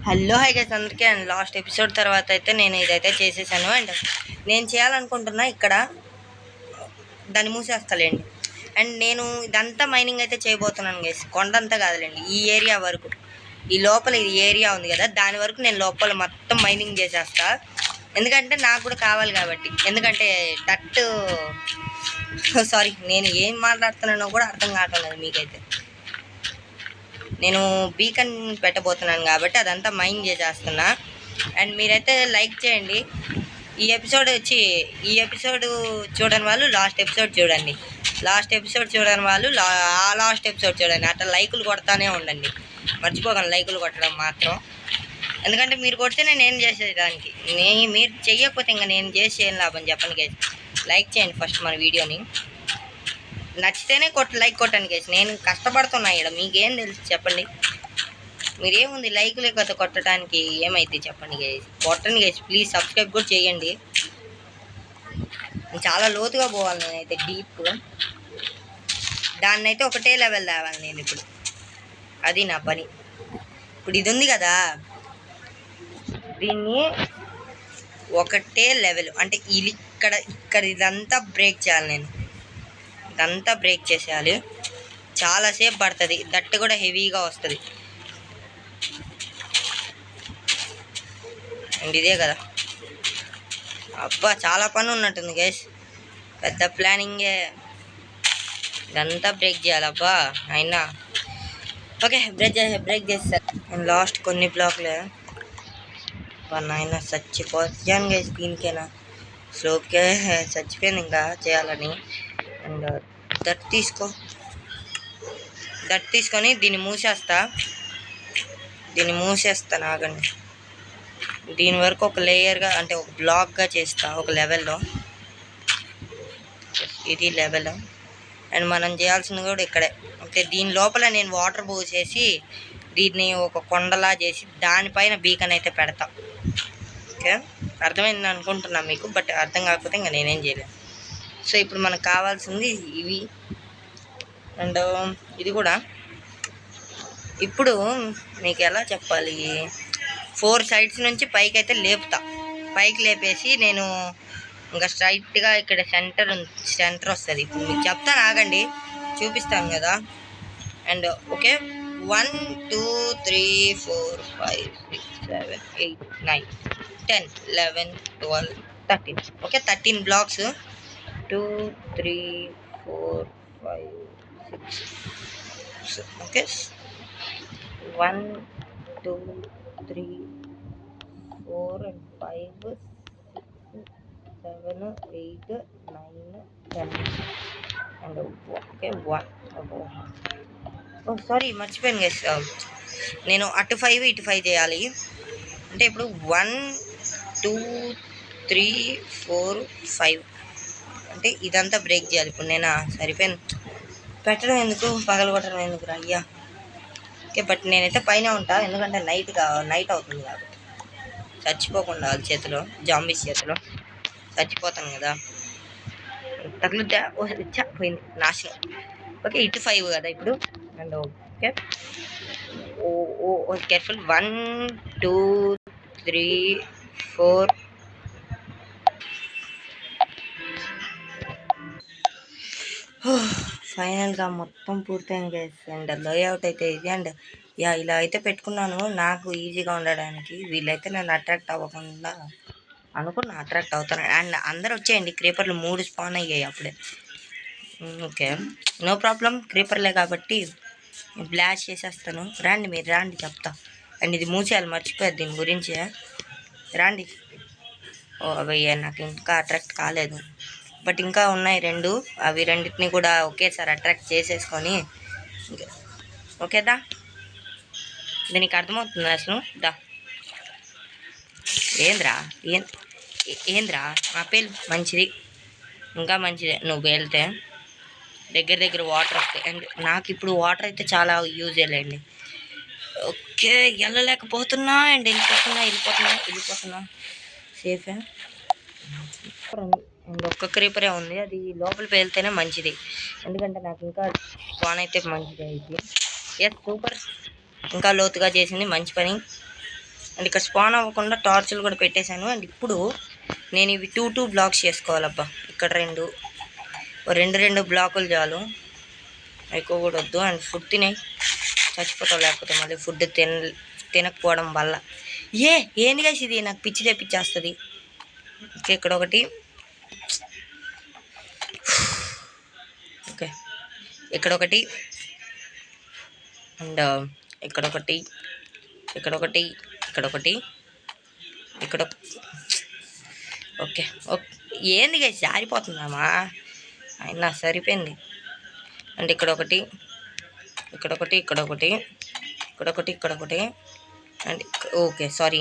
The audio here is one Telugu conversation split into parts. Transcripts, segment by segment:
హలో హై గైస్ అందరికీ. అండ్ లాస్ట్ ఎపిసోడ్ తర్వాత అయితే నేను ఇదైతే చేసేసాను. అండ్ నేను చేయాలనుకుంటున్నా ఇక్కడ దాన్ని మూసేస్తాలేండి. అండ్ నేను ఇదంతా మైనింగ్ అయితే చేయబోతున్నాను గైస్. కొండంతా కాదులేండి, ఈ ఏరియా వరకు, ఈ లోపల ఈ ఏరియా ఉంది కదా దాని వరకు నేను లోపల మొత్తం మైనింగ్ చేసేస్తా. ఎందుకంటే నాకు కూడా కావాలి కాబట్టి. ఎందుకంటే సారీ, నేను ఏం మాట్లాడుతున్నానో కూడా అర్థం కావట్లేదు మీకైతే. నేను బీకన్ పెట్టబోతున్నాను కాబట్టి అదంతా మైండ్ చేసేస్తున్నా. అండ్ మీరైతే లైక్ చేయండి. ఈ ఎపిసోడ్ చూడని వాళ్ళు లాస్ట్ ఎపిసోడ్ చూడండి. లాస్ట్ ఎపిసోడ్ చూడండి. అట్లా లైకులు కొడతానే ఉండండి, మర్చిపోకండి లైకులు కొట్టడం మాత్రం. ఎందుకంటే మీరు కొడితే నేను ఏం చేసేదానికి, మీరు చెయ్యకపోతే ఇంకా నేను చేసి ఏం లాభం చెప్పండి గైస్. లైక్ చేయండి ఫస్ట్ మన వీడియోని. నచ్చితేనే లైక్ కొట్టండి గైస్. నేను కష్టపడుతున్నా ఇక్కడ, మీకేం తెలుసు చెప్పండి. మీరేముంది లైక్లే కదా కొట్టడానికి, ఏమైతే చెప్పండి గైస్. కొట్టండి గైస్ ప్లీజ్. సబ్స్క్రైబ్ కూడా చేయండి. చాలా లోతుగా పోవాలి నేనైతే, డీప్. దాన్ని అయితే ఒకటే లెవెల్ తేవాలి నేను ఇప్పుడు. అది నా పని. ఇప్పుడు ఇది ఉంది కదా, దీన్ని ఒకటే లెవెల్ అంటే ఇక్కడ ఇదంతా బ్రేక్ చేయాలి. నేను ఇదంతా బ్రేక్ చేసేయాలి. చాలాసేపు పడుతుంది, దట్టు కూడా హెవీగా వస్తుంది. అండ్ ఇదే కదా, అబ్బా చాలా పని ఉన్నట్టుంది గైస్. పెద్ద ప్లానింగే. ఇదంతా బ్రేక్ చేయాలి అబ్బా అయినా. ఓకే, బ్రేక్ చేస్తారు. అండ్ లాస్ట్ కొన్ని బ్లాక్లే నాయన చచ్చిపోయాను గైస్. దీనికైనా స్లోప్కే చచ్చిపోయింది ఇంకా చేయాలని. అండ్ దట్ తీసుకొని దీన్ని మూసేస్తా ఆగండి. దీని వరకు ఒక లేయర్గా అంటే ఒక బ్లాక్గా చేస్తా, ఒక లెవెల్లో. ఇది లెవెల్. అండ్ మనం చేయాల్సింది కూడా ఇక్కడే. ఓకే, దీని లోపల నేను వాటర్ పోసేసి దీన్ని ఒక కొండలా చేసి దానిపైన బీకన్ అయితే పెడతా. ఓకే, అర్థమైంది అనుకుంటున్నా మీకు. బట్ అర్థం కాకపోతే ఇంకా నేనేం చేయలేను. సో ఇప్పుడు మనకు కావాల్సింది ఇవి. అండ్ ఇది కూడా. ఇప్పుడు మీకు ఎలా చెప్పాలి, 4 sides నుంచి పైకి అయితే పైకి లేపేసి నేను ఇంకా స్ట్రైట్గా ఇక్కడ సెంటర్ వస్తుంది. ఇప్పుడు మీకు చెప్తాను ఆగండి, చూపిస్తాను కదా. And okay, 1 2 3 4 5 6 7 8 9 10 11 12 13. Okay, 13 blocks. 2 3 4 5 6. Okay, 1 2 3 4 and 5 7 8 9 10. And okay 1. Sorry మర్చిపోయాను గైస్. నేను అటు 5 ఇటు 5 చేయాలి. అంటే ఇప్పుడు 1 2 3 4 5 అంటే ఇదంతా బ్రేక్ చేయాలి. ఇప్పుడు నేను సరిపోయింది పెట్టడం ఎందుకు, పగలగొట్టడం ఎందుకు అయ్యా. ఓకే, బట్ నేనైతే పైన ఉంటా, ఎందుకంటే నైట్ అవుతుంది కాబట్టి. చచ్చిపోకుండా వాళ్ళ చేతిలో, జాంబీస్ చేతిలో చచ్చిపోతాను కదా. తగులుద్దా, పోయింది నాశనం. ఓకే, ఇటు 5 కదా ఇప్పుడు. And okay, oh careful. 1 2 3 4. ఫైనల్గా మొత్తం పూర్తయింది గైస్. అండ్ లేఅవుట్ అయితే ఇది. అండ్ ఇలా అయితే పెట్టుకున్నాను నాకు ఈజీగా ఉండడానికి. వీళ్ళైతే నన్ను అట్రాక్ట్ అవ్వకుండా అనుకున్నా అట్రాక్ట్ అవుతాను. అండ్ అందరూ వచ్చేయండి, క్రీపర్లు 3 స్పాన్ అయ్యాయి అప్పుడే. ఓకే, నో ప్రాబ్లం, క్రీపర్లే కాబట్టి బ్లాస్ట్ చేసేస్తాను. మీరు రాండి చెప్తా. అండ్ ఇది మూసేయాలి, మర్చిపోయారు దీని గురించి. రాండి. అవి నాకు ఇంకా అట్రాక్ట్ కాలేదు, బట్ ఇంకా ఉన్నాయి 2. అవి రెండింటిని కూడా ఒకేసారి అట్రాక్ట్ చేసేసుకొని. ఓకేదా, దీనికి అర్థమవుతుంది అసలు. ఏంద్రా మా పేరు మంచిది, ఇంకా మంచిదే. నువ్వు వెళ్తే దగ్గర వాటర్ వస్తాయి. అండ్ నాకు ఇప్పుడు వాటర్ అయితే చాలా యూజ్ చేయాలండి. ఓకే, వెళ్ళలేకపోతున్నా. అండ్ వెళ్ళిపోతున్నా సేఫే. అండ్ ఒక్క క్రీపరే ఉంది, అది లోపలికి వెళ్తేనే మంచిది. ఎందుకంటే నాకు ఇంకా స్పాన్ అయితే మంచిది అయింది. Yes, super. ఇంకా లోతుగా చేసింది, మంచి పని. అండ్ ఇక్కడ స్పాన్ అవ్వకుండా టార్చులు కూడా పెట్టేశాను. అండ్ ఇప్పుడు నేను ఇవి 2 బ్లాక్స్ చేసుకోవాలబ్బా. ఇక్కడ రెండు బ్లాకులు చాలు, ఎక్కువ కూడా వద్దు. అండ్ ఫుడ్ చచ్చిపోతావు, లేకపోతే మళ్ళీ ఫుడ్ తినకపోవడం వల్ల. ఏంది గైస్ ఇది, నాకు పిచ్చి తెప్పించేస్తుంది. ఓకే, ఇక్కడ ఒకటి, ఓకే ఇక్కడ ఒకటి, అండ్ ఇక్కడ ఒకటి, ఇక్కడ ఒకటి, ఇక్కడ ఒకటి, ఇక్కడ ఓకే ఓకే. ఏంది గైస్ జారిపోతుందామా, అయినా సరిపోయింది. అండ్ ఇక్కడ ఒకటి, ఇక్కడ ఒకటి, ఇక్కడ ఒకటి, ఇక్కడ ఒకటి, ఇక్కడ ఒకటి, అండ్ ఓకే సారీ,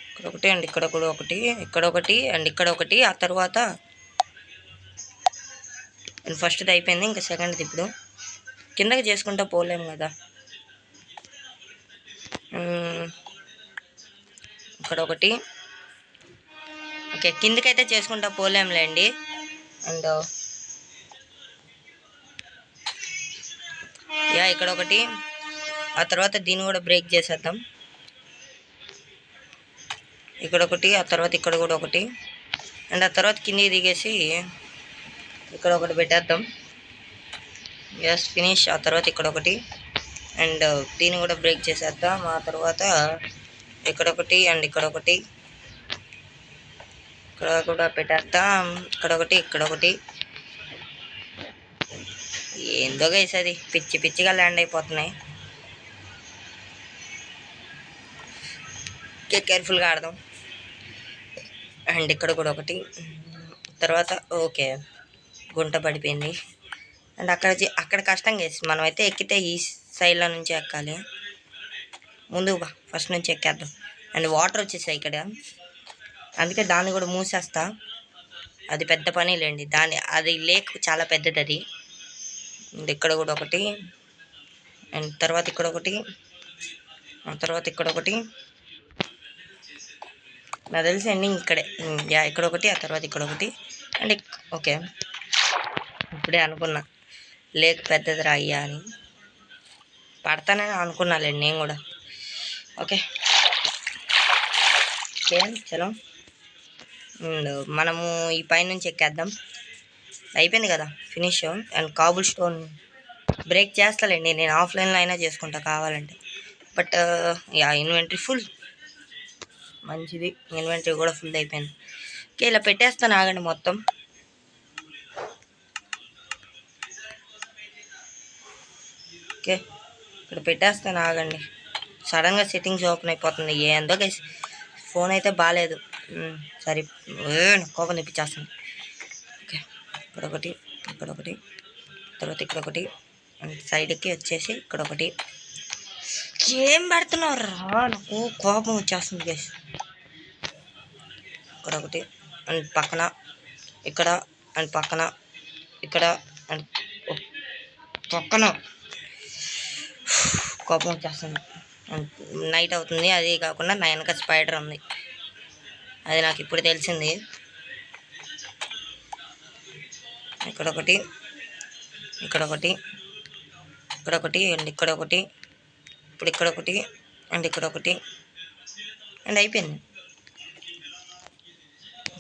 ఇక్కడ ఒకటి, అండ్ ఇక్కడ కూడా ఒకటి, ఇక్కడ ఒకటి, అండ్ ఇక్కడ ఒకటి. ఆ తర్వాత అండ్ ఫస్ట్ది అయిపోయింది, ఇంకా సెకండ్ది ఇప్పుడు కిందకి చేసుకుంటా పోలేము కదా. ఇక్కడ ఒకటి, ఓకే కిందకైతే చేసుకుంటా పోలేంలేండి. అండ్ ఇక్కడ ఒకటి, ఆ తర్వాత దీన్ని కూడా బ్రేక్ చేసేద్దాం. ఇక్కడ ఒకటి, ఆ తర్వాత ఇక్కడ కూడా ఒకటి, అండ్ ఆ తర్వాత కిందికి దిగేసి ఇక్కడ ఒకటి పెట్టేద్దాం. ఫినిష్. ఆ తర్వాత ఇక్కడ ఒకటి, అండ్ దీన్ని కూడా బ్రేక్ చేసేద్దాం. ఆ తర్వాత ఇక్కడ ఒకటి, అండ్ ఇక్కడ ఒకటి, ఇక్కడ కూడా పెట్టేద్దాం. ఇక్కడ ఒకటి, ఇక్కడ ఒకటి. ఏందో గైస్ అది పిచ్చి పిచ్చిగా ల్యాండ్ అయిపోతున్నాయి. కేర్ఫుల్గా ఆడదాం. అండ్ ఇక్కడ కూడా ఒకటి, తర్వాత ఓకే గుంట పడిపోయింది. అండ్ అక్కడ కష్టం చేసి మనమైతే ఎక్కితే ఈ సైడ్లో నుంచి ఎక్కాలి. ముందు ఫస్ట్ నుంచి ఎక్కేద్దాం. అండ్ వాటర్ వచ్చేసాయి ఇక్కడ, అందుకే దాన్ని కూడా మూసేస్తా. అది పెద్ద పని లేండి, అది లేక్ చాలా పెద్దది అది. అండ్ ఇక్కడ కూడా ఒకటి, అండ్ తర్వాత ఇక్కడ ఒకటి, ఆ తర్వాత ఇక్కడ ఒకటి. నాకు తెలిసి ఎండింగ్ ఇక్కడే. ఇక్కడ ఒకటి, ఆ తర్వాత ఇక్కడ ఒకటి. అండ్ ఓకే ఇప్పుడే అనుకున్నా లేక్ పెద్దది రాయ్యా అని, పడతానని అనుకున్నాలేండి నేను కూడా. ఓకే చలో మనము ఈ పైనుంచి ఎక్కేద్దాం. అయిపోయింది కదా finish. And cobblestone break చేస్తాలేండి, నేను ఆఫ్లైన్లో అయినా చేసుకుంటా కావాలంటే. బట్ ఇన్వెంటరీ ఫుల్, మంచిది. ఇన్వెంటరీ కూడా ఫుల్ అయిపోయింది. ఓకే ఇలా పెట్టేస్తాను, ఆగండి మొత్తం. ఓకే ఇక్కడ పెట్టేస్తాను, ఆగండి. సడన్గా సెట్టింగ్స్ ఓపెన్ అయిపోతుంది. ఏందో గైస్ ఫోన్ అయితే బాగాలేదు. సరే కోపం తెప్పించేస్తుంది. ఓకే ఇక్కడ ఒకటి, ఇక్కడ ఒకటి, తర్వాత ఇక్కడ ఒకటి, సైడ్కి వచ్చేసి ఇక్కడ ఒకటి. ఏం పెడుతున్నారు రా, నాకు కోపం వచ్చేస్తుంది గైస్. ఇక్కడ ఒకటి, అండ్ పక్కన ఇక్కడ, అండ్ పక్కన ఇక్కడ, అండ్ పక్కన. కోపం వచ్చేస్తుంది. నైట్ అవుతుంది, అది కాకుండా నా వెనక స్పైడర్ ఉంది, అది నాకు ఇప్పుడు తెలిసింది. ఇక్కడ ఒకటి, ఇక్కడ ఒకటి, ఇక్కడ ఒకటి, అండ్ ఇక్కడ ఒకటి, ఇప్పుడు ఇక్కడ ఒకటి, అండ్ ఇక్కడ ఒకటి, అండ్ అయిపోయింది.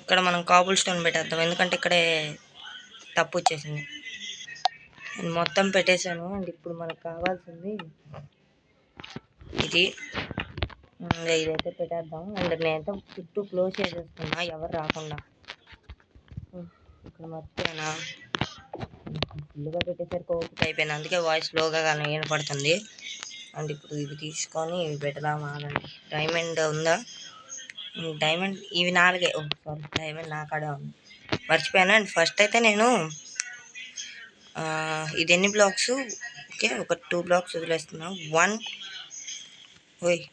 ఇక్కడ మనం కాబుల్ స్టోన్ పెట్టేద్దాం, ఎందుకంటే ఇక్కడే తప్పు వచ్చేసింది. నేను మొత్తం పెట్టేశాను. అండ్ ఇప్పుడు మనకు కావాల్సింది ఇది, ఇదైతే పెట్టేద్దాం. అండ్ నేనైతే చుట్టూ క్లోజ్ చేసేస్తున్నా, ఎవరు రాకుండా. ఇక్కడ మర్చిపోయానా, ఫుల్గా పెట్టేసరికి ఓపిక అయిపోయింది, అందుకే వాయిస్ స్లోగా కానీ వినపడుతుంది. అండ్ ఇప్పుడు ఇవి తీసుకొని ఇవి పెడదాం. ఆగండి, డైమండ్ ఉందా? డైమండ్ ఇవి 4. సారీ, డైమండ్ నా కాడే ఉంది, మర్చిపోయాను. అండ్ ఫస్ట్ అయితే నేను ఇది ఎన్ని బ్లాక్స్, ఓకే ఒక 2 బ్లాక్స్ వదిలేస్తున్నాను. 1 ఓకే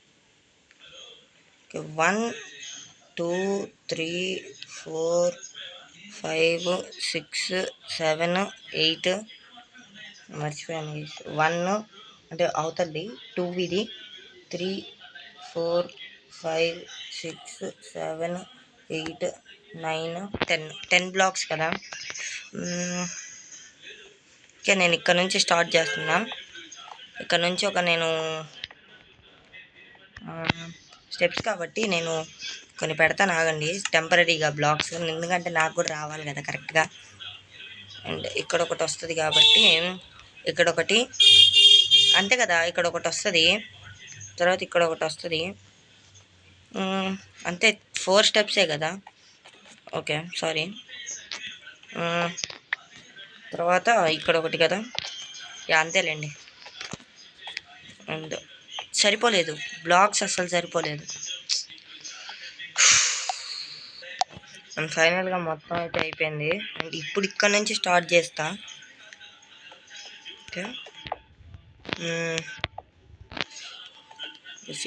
1 2 3 4 5 6 7 8 మర్చిపోయాను. 1 అంటే అవుతుంది, 2 ఇది, 3 4 5 6 7 8 9 10 బ్లాక్స్ కదా. ఓకే నేను ఇక్కడ నుంచి స్టార్ట్ చేస్తున్నా. ఇక్కడ నుంచి నేను స్టెప్స్ కాబట్టి నేను కొన్ని పెడతాను, ఆగండి. టెంపరీగా బ్లాక్స్, ఎందుకంటే నాకు కూడా రావాలి కదా కరెక్ట్గా. అండ్ ఇక్కడ ఒకటి వస్తుంది కాబట్టి ఇక్కడ ఒకటి, అంతే కదా, ఇక్కడ ఒకటి వస్తుంది, తర్వాత ఇక్కడ ఒకటి వస్తుంది, అంతే 4 స్టెప్సే కదా. Okay sorry. తర్వాత ఇక్కడ ఒకటి కదా, అంతేలేండి. అండ్ సరిపోలేదు బ్లాక్స్, అస్సలు సరిపోలేదు. అండ్ ఫైనల్గా మొత్తం అయితే అయిపోయింది. అండ్ ఇప్పుడు ఇక్కడ నుంచి స్టార్ట్ చేస్తా. ఓకే,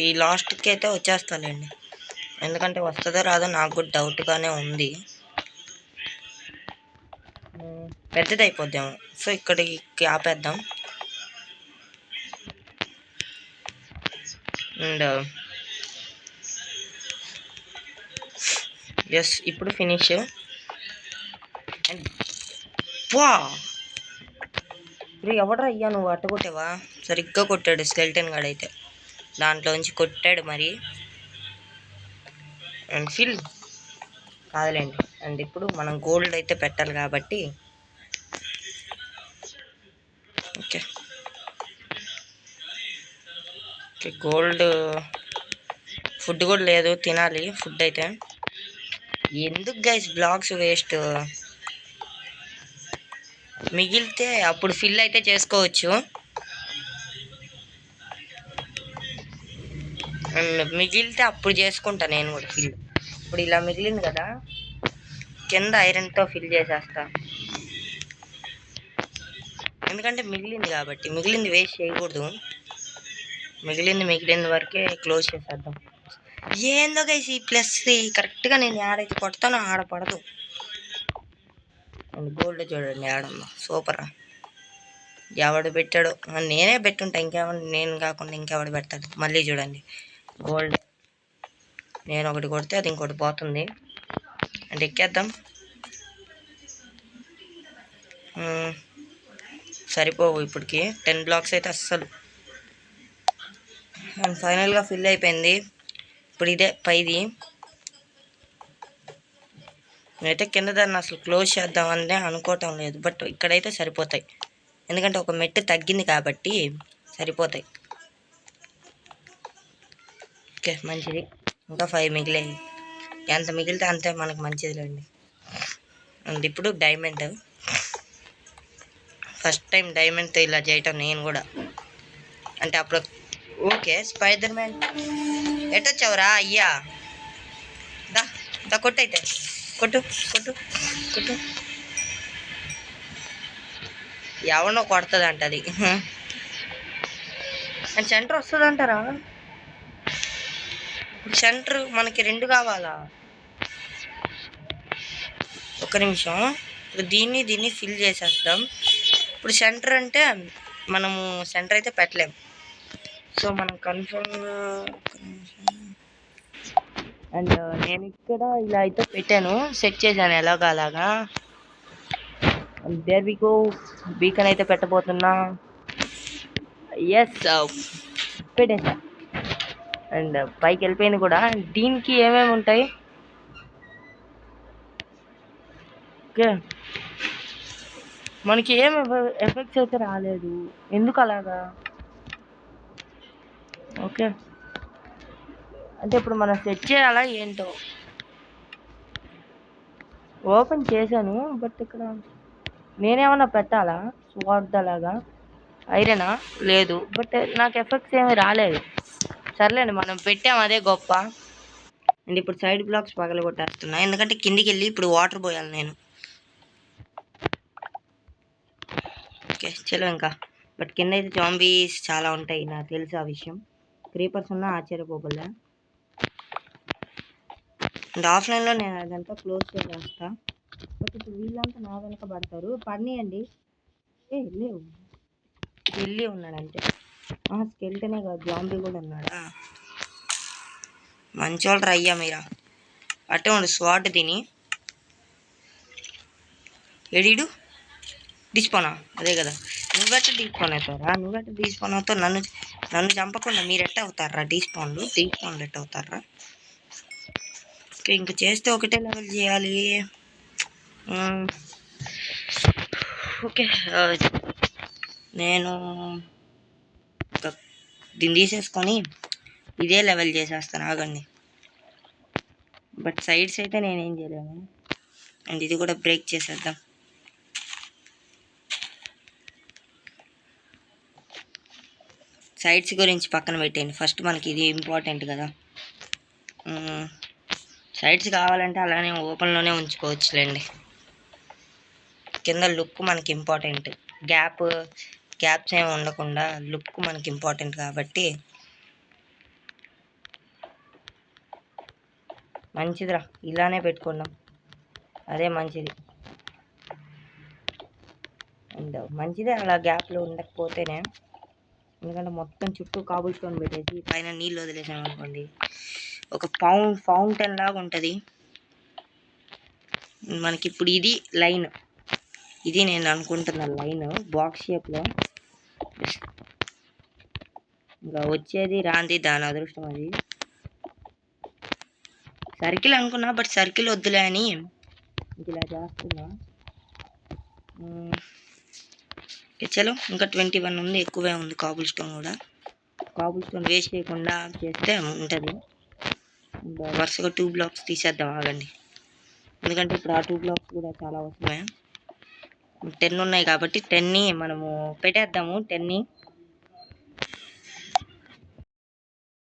ఈ లాస్ట్కి అయితే వచ్చేస్తానండి, ఎందుకంటే వస్తుందో రాదో నాకు కూడా డౌట్గానే ఉంది. పెద్దది అయిపోద్దాము, సో ఇక్కడికి ఆపేద్దాం. అండ్ ఎస్, ఇప్పుడు ఫినిష్. అండ్ వా, ఎవడరా అయ్యా నువ్వు అట్ట కొట్టావా? సరిగ్గా కొట్టాడు స్కెల్టన్ గాడు అయితే, దాంట్లోంచి కొట్టాడు మరి. అండ్ ఫిల్ కాదులేండి. అండ్ ఇప్పుడు మనం గోల్డ్ అయితే పెట్టాలి కాబట్టి ఓకే ఓకే, గోల్డ్ ఫుడ్ కూడా లేదు, తినాలి ఫుడ్ అయితే. ఎందుకు గైస్ బ్లాక్స్ వేస్ట్, మిగిలితే అప్పుడు ఫిల్ అయితే చేసుకోవచ్చు. మిగిలితే అప్పుడు చేసుకుంటా నేను కూడా ఫిల్. ఇప్పుడు ఇలా మిగిలింది కదా, కింద ఐరన్తో ఫిల్ చేసేస్తా, ఎందుకంటే మిగిలింది కాబట్టి. మిగిలింది వేస్ట్ చేయకూడదు, మిగిలింది వరకే క్లోజ్ చేసేద్దాం. ఏందో గైస్ ఈ ప్లస్ది కరెక్ట్గా నేను ఆడైతే కొడతానో ఆడ పడదు. గోల్డ్ చూడండి ఆడమ్మా, సూపర్. ఎవడు పెట్టాడు, నేనే పెట్టుంటా, ఇంకెవడు, నేను కాకుండా ఇంకెవడు పెడతాడు. మళ్ళీ చూడండి గోల్డ్, నేను ఒకటి కొడితే అది ఇంకోటి పోతుంది. అంటే ఎక్కేద్దాం. సరిపోవు ఇప్పటికి 10 బ్లాక్స్ అయితే అస్సలు. అండ్ ఫైనల్గా ఫిల్ అయిపోయింది. ఇప్పుడు ఇదే పైది, నేనైతే కింద దాన్ని అసలు క్లోజ్ చేద్దామని అనుకోవటం లేదు, బట్ ఇక్కడైతే సరిపోతాయి, ఎందుకంటే ఒక మెట్టు తగ్గింది కాబట్టి సరిపోతాయి. ఓకే మంచిది, ఇంకా 5 మిగిలాయి, ఎంత మిగిలితే అంతే మనకు మంచిదిలేండి. అండ్ ఇప్పుడు డైమండ్, ఫస్ట్ టైం డైమండ్తో ఇలా చేయటం నేను కూడా. అంటే అప్పుడు ఓకే స్పైడర్ మ్యాన్ ఎట్టొచ్చావురా అయ్యా, దా దా కొట్టు, అయితే కొట్టు కొట్టు కొట్టు, ఎవరినో కొడుతుంది అంట అది. అండ్ సెంటర్ వస్తుంది అంటారా? ఇప్పుడు సెంటర్ మనకి 2 కావాలా? ఒక నిమిషం, ఇప్పుడు దీన్ని ఫిల్ చేసేద్దాం. ఇప్పుడు సెంటర్ అంటే మనము సెంటర్ అయితే పెట్టలేం, సో మనం కన్ఫర్మ్గా. అండ్ నేను ఇక్కడ ఇలా అయితే పెట్టాను, సెట్ చేశాను ఎలాగా అలాగా. దేర్ వి గో, బీకన్ అయితే పెట్టబోతున్నా. ఎస్ పెట్టేసా. అండ్ పైకి వెళ్ళిపోయింది కూడా. దీనికి ఏమేమి ఉంటాయి? ఓకే, మనకి ఏం ఎఫెక్ట్స్ అయితే రాలేదు, ఎందుకు అలాగా? ఓకే, అంటే ఇప్పుడు మనం సెట్ చేయాలా ఏంటో. ఓపెన్ చేశాను, బట్ ఇక్కడ నేనేమన్నా పెట్టాలా? స్వార్డ్ అలాగా ఐరనా లేదు, బట్ నాకు ఎఫెక్ట్స్ ఏమీ రాలేదు. సర్లేండి, మనం పెట్టాము అదే గొప్ప. అండ్ ఇప్పుడు సైడ్ బ్లాక్స్ పగలగొట్టేస్తున్నా, ఎందుకంటే కిందికి వెళ్ళి ఇప్పుడు వాటర్ పోయాలి నేను. ఓకే చలో ఇంకా, బట్ కింద అయితే జాంబీస్ చాలా ఉంటాయి, నాకు తెలుసు ఆ విషయం. క్రీపర్స్ ఉన్నా ఆశ్చర్యపోగలే. అండ్ ఆఫ్లైన్లో నేను అదంతా క్లోజ్ చేసేస్తా, బట్ ఇప్పుడు వీళ్ళంతా నా వెనక పడతారు. పడినాయండి, లేవు, వెళ్ళి ఉన్నాడంటే స్కెల్టనే కాదు, జాంబీ కూడా ఉన్నాడా? మంచోళ్ళు అయ్యా మీరా. అట్టే ఉండు స్వాట్ తిని, ఎడీడు డిస్పోనా అదే కదా, నువ్వెట్ట డిస్పోన్ అవుతారా? నువ్వెట్ట డిస్పోన్ అవుతావు? నన్ను చంపకుండా మీరు ఎట్ట అవుతారా డిస్పోన్లు ఎట్ట అవుతారా? ఓకే, ఇంక చేస్తే ఒకటే లెవెల్ చేయాలి. ఓకే, నేను దీన్ని తీసేసుకొని ఇదే లెవెల్ చేసేస్తాను, ఆగండి. బట్ సైడ్స్ అయితే నేనేం చేయలేను. అండ్ ఇది కూడా బ్రేక్ చేసేద్దాం. సైడ్స్ గురించి పక్కన పెట్టండి, ఫస్ట్ మనకి ఇది ఇంపార్టెంట్ కదా. సైడ్స్ కావాలంటే అలానే ఓపెన్లోనే ఉంచుకోవచ్చులేండి. కింద లుక్ మనకి ఇంపార్టెంట్, గ్యాప్స్ ఏమి ఉండకుండా లుక్ మనకి ఇంపార్టెంట్ కాబట్టి మంచిదిరా, ఇలానే పెట్టుకున్నాం, అదే మంచిది. అండ్ మంచిదే అలా గ్యాప్లో ఉండకపోతేనే, ఎందుకంటే మొత్తం చుట్టూ కాబుల్ స్టోన్ పెట్టేసి పైన నీళ్ళు వదిలేసాం అనుకోండి, ఒక ఫౌంటైన్ లాగా ఉంటుంది మనకి. ఇప్పుడు ఇది లైన్, ఇది నేను అనుకుంటున్న లైన్ బాక్స్ షేప్లో. ఇంకా వచ్చేది రాంది దాని అదృష్టం, అది సర్కిల్ అనుకున్నా, బట్ సర్కిల్ వద్దులే అని ఇలా చేస్తున్నా. చలో, ఇంకా 21 ఉంది, ఎక్కువే ఉంది కాబుల్ స్టోన్ కూడా. కాబుల్ స్టోన్ వేస్ట్ చేయకుండా చేస్తే ఉంటుంది. వరుసగా 2 బ్లాక్స్ తీసేద్దాం, ఆగండి. ఎందుకంటే ఇప్పుడు ఆ 2 బ్లాక్స్ కూడా చాలా అవసరమే. 10 ఉన్నాయి కాబట్టి 10ని మనము పెట్టేద్దాము. 10ని